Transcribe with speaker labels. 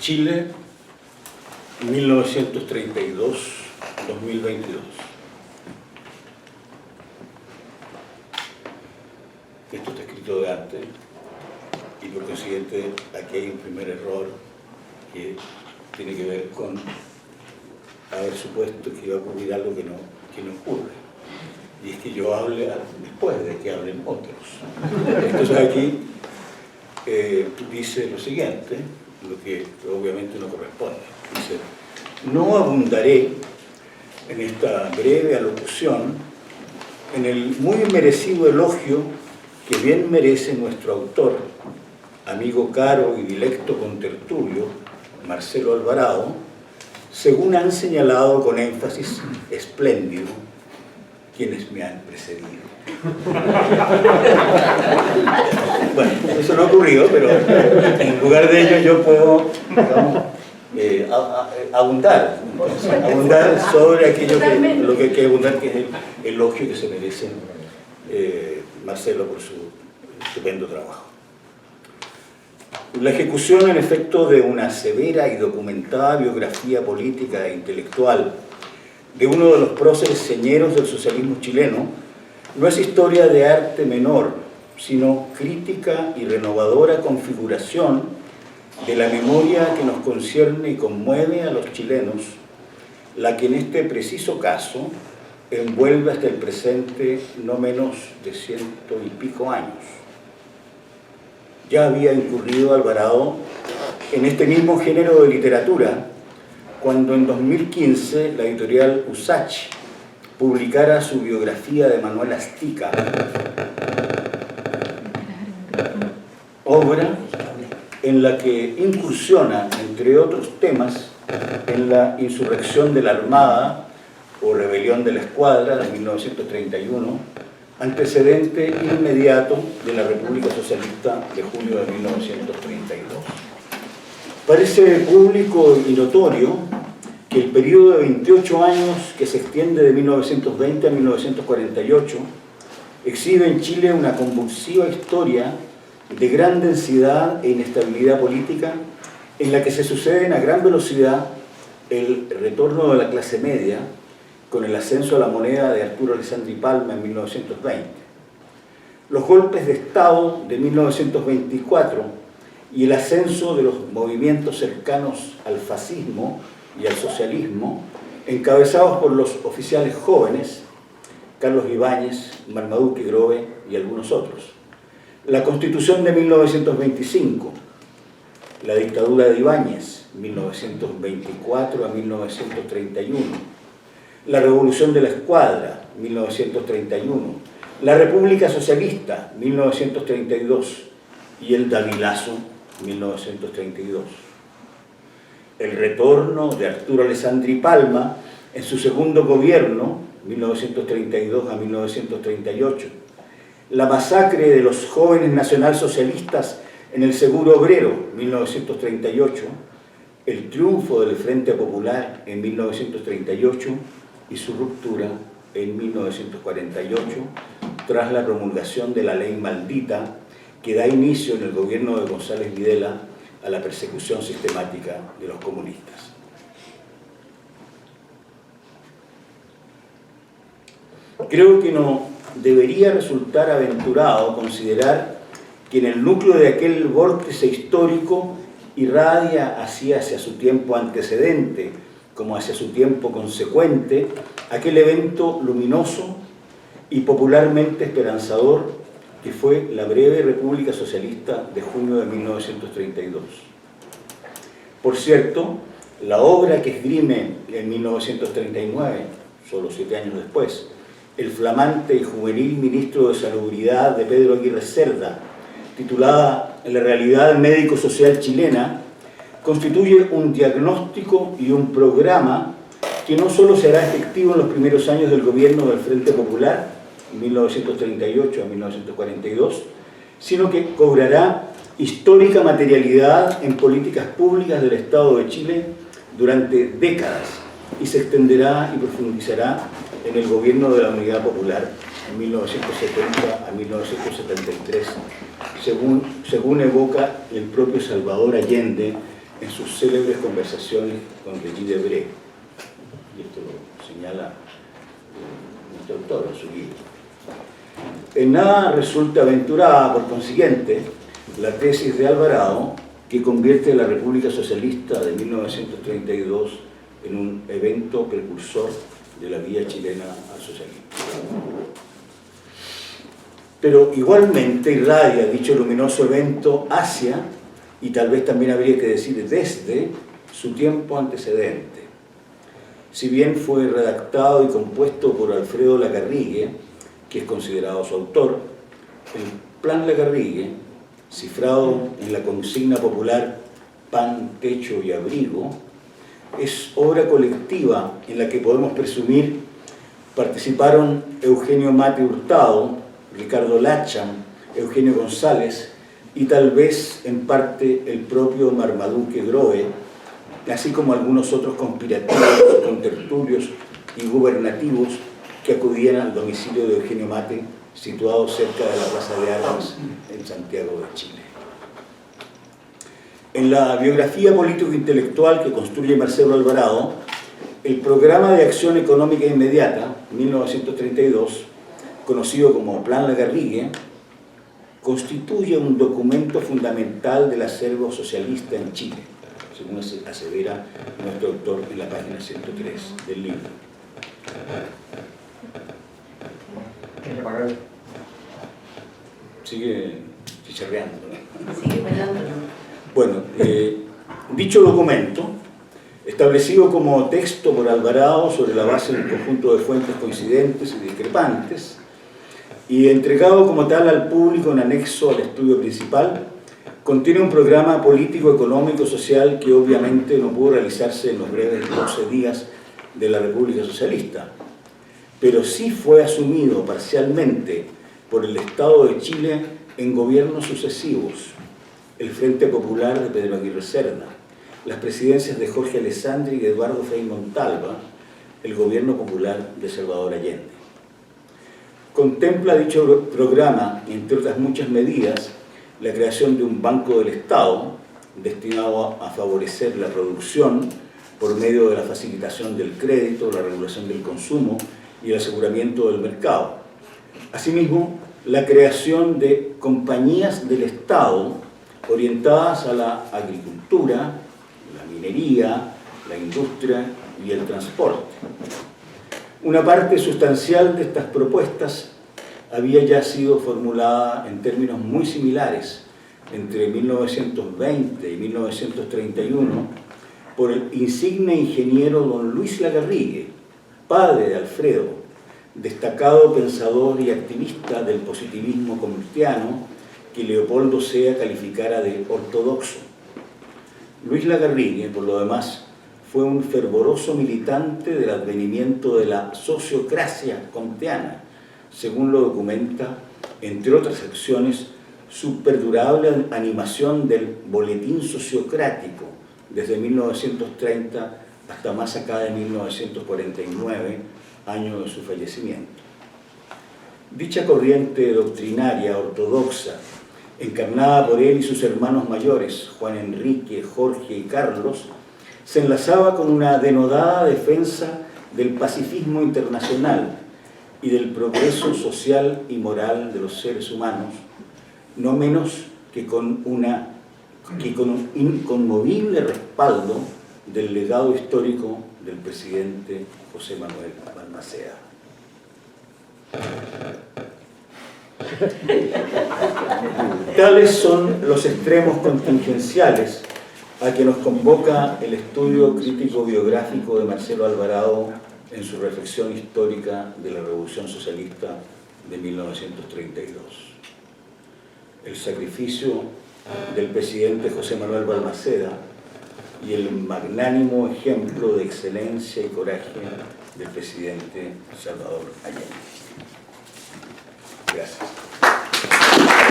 Speaker 1: Chile, 1932-2022. Esto está escrito de antes y por consiguiente aquí hay un primer error que tiene que ver con haber supuesto que iba a ocurrir algo que no ocurre. Y es que yo hable después de que hablen otros. Entonces aquí dice lo siguiente, lo que obviamente no corresponde. Dice: no abundaré en esta breve alocución en el muy merecido elogio que bien merece nuestro autor, amigo caro y dilecto contertulio, Marcelo Alvarado, según han señalado con énfasis espléndido quienes me han precedido. Bueno, eso no ha ocurrido, pero en lugar de ello yo puedo, digamos, abundar sobre aquello lo que hay que abundar, que es el elogio que se merece Marcelo por su estupendo trabajo. La ejecución, en efecto, de una severa y documentada biografía política e intelectual de uno de los próceres señeros del socialismo chileno no es historia de arte menor, sino crítica y renovadora configuración de la memoria que nos concierne y conmueve a los chilenos, la que en este preciso caso envuelve hasta el presente no menos de 100 y pico años. Ya había incurrido Alvarado en este mismo género de literatura cuando en 2015 la editorial Usach publicara su biografía de Manuel Astica, obra en la que incursiona, entre otros temas, en la insurrección de la Armada o rebelión de la Escuadra de 1931, antecedente inmediato de la República Socialista de junio de 1932. Parece público y notorio que el periodo de 28 años que se extiende de 1920 a 1948 exhibe en Chile una convulsiva historia de gran densidad e inestabilidad política en la que se suceden a gran velocidad el retorno de la clase media con el ascenso a la moneda de Arturo Alessandri Palma en 1920, los golpes de Estado de 1924 y el ascenso de los movimientos cercanos al fascismo y al socialismo, encabezados por los oficiales jóvenes, Carlos Ibáñez, Marmaduke Grove y algunos otros. La Constitución de 1925, la dictadura de Ibáñez, 1924 a 1931, la Revolución de la Escuadra, 1931, la República Socialista, 1932, y el Davilazo, 1932. El retorno de Arturo Alessandri Palma en su segundo gobierno, 1932 a 1938, la masacre de los jóvenes nacionalsocialistas en el Seguro Obrero, 1938, el triunfo del Frente Popular en 1938 y su ruptura en 1948 tras la promulgación de la Ley Maldita que da inicio en el gobierno de González Videla a la persecución sistemática de los comunistas. Creo que no debería resultar aventurado considerar que en el núcleo de aquel vórtice histórico irradia así hacia su tiempo antecedente como hacia su tiempo consecuente aquel evento luminoso y popularmente esperanzador que fue la breve República Socialista de junio de 1932. Por cierto, la obra que esgrime en 1939, solo 7 años después, el flamante y juvenil ministro de Salubridad de Pedro Aguirre Cerda, titulada La realidad médico-social chilena, constituye un diagnóstico y un programa que no solo será efectivo en los primeros años del gobierno del Frente Popular, 1938 a 1942, sino que cobrará histórica materialidad en políticas públicas del Estado de Chile durante décadas y se extenderá y profundizará en el gobierno de la Unidad Popular en 1970 a 1973, según evoca el propio Salvador Allende en sus célebres conversaciones con René Debré. Y esto lo señala nuestro autor en su libro. En nada resulta aventurada, por consiguiente, la tesis de Alvarado, que convierte a la República Socialista de 1932 en un evento precursor de la vía chilena al socialismo. Pero igualmente irradia dicho luminoso evento hacia, y tal vez también habría que decir desde, su tiempo antecedente. Si bien fue redactado y compuesto por Alfredo Lacarrigue, que es considerado su autor, el Plan Lacarrigue, cifrado en la consigna popular pan, techo y abrigo, es obra colectiva en la que podemos presumir participaron Eugenio Mate Hurtado, Ricardo Lacham, Eugenio González y tal vez en parte el propio Marmaduke Grohe, así como algunos otros conspirativos, contertulios y gubernativos que acudían al domicilio de Eugenio Mate, situado cerca de la Plaza de Armas en Santiago de Chile. En la biografía político-intelectual que construye Marcelo Alvarado, el Programa de Acción Económica Inmediata, 1932, conocido como Plan Lacarrigue, constituye un documento fundamental del acervo socialista en Chile, según asevera nuestro autor en la página 103 del libro. Sigue chicharreando, ¿no?
Speaker 2: Sigue pelando.
Speaker 1: Bueno, dicho documento, establecido como texto por Alvarado sobre la base de un conjunto de fuentes coincidentes y discrepantes, y entregado como tal al público en anexo al estudio principal, contiene un programa político, económico, social que obviamente no pudo realizarse en los breves 12 días de la República Socialista, pero sí fue asumido parcialmente por el Estado de Chile en gobiernos sucesivos, el Frente Popular de Pedro Aguirre Cerda, las presidencias de Jorge Alessandri y Eduardo Frei Montalva, el gobierno popular de Salvador Allende. Contempla dicho programa, entre otras muchas medidas, la creación de un Banco del Estado destinado a favorecer la producción por medio de la facilitación del crédito, la regulación del consumo y el aseguramiento del mercado. Asimismo, la creación de compañías del Estado orientadas a la agricultura, la minería, la industria y el transporte. Una parte sustancial de estas propuestas había ya sido formulada en términos muy similares entre 1920 y 1931 por el insigne ingeniero don Luis Lacarrigue, padre de Alfredo, destacado pensador y activista del positivismo comtiano que Leopoldo Sea calificara de ortodoxo. Luis Lacarrigue, por lo demás, fue un fervoroso militante del advenimiento de la sociocracia comtiana, según lo documenta, entre otras acciones, su perdurable animación del Boletín Sociocrático desde 1930 hasta más acá de 1949, año de su fallecimiento. Dicha corriente doctrinaria ortodoxa, encarnada por él y sus hermanos mayores, Juan Enrique, Jorge y Carlos, se enlazaba con una denodada defensa del pacifismo internacional y del progreso social y moral de los seres humanos, no menos que con un inconmovible respaldo del legado histórico del presidente José Manuel Balmaceda. Tales son los extremos contingenciales a que nos convoca el estudio crítico biográfico de Marcelo Alvarado en su reflexión histórica de la Revolución Socialista de 1932. El sacrificio del presidente José Manuel Balmaceda y el magnánimo ejemplo de excelencia y coraje del presidente Salvador Allende. Gracias.